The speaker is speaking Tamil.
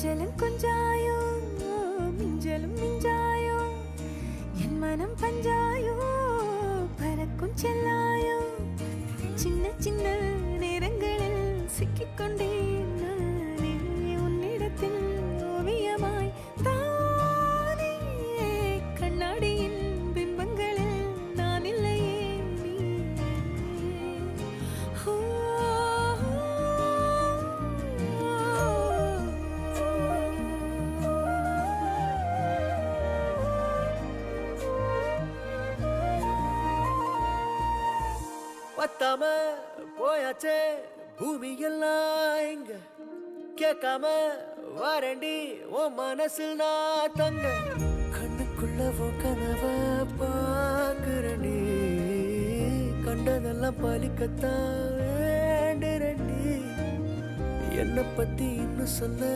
கொஞ்சலும் கொஞ்சாயோ மிஞ்சலும் மிஞ்சாயோ என் மனம் பஞ்சாயோ பறக்கும் செல்லாயோ சின்ன சின்ன நேரங்களில் சிக்கிக்கொண்டேன் நானே உன்னிடத்தில் ஓவியமாய் தானே கண்ணாடியின் பிம்பங்களில் நான் இல்லையே நீ பத்தாம போயாச்சே பூமி எல்லாம் இங்க கேட்காம வாரண்டி உன் மனசில் நான் தங்க கண்ணுக்குள்ள உன் கனவ பாக்குறண்டி கண்டதெல்லாம் பலிக்கத்தான் வேண்டுறண்டி என்னை பத்தி இன்னும் சொல்ல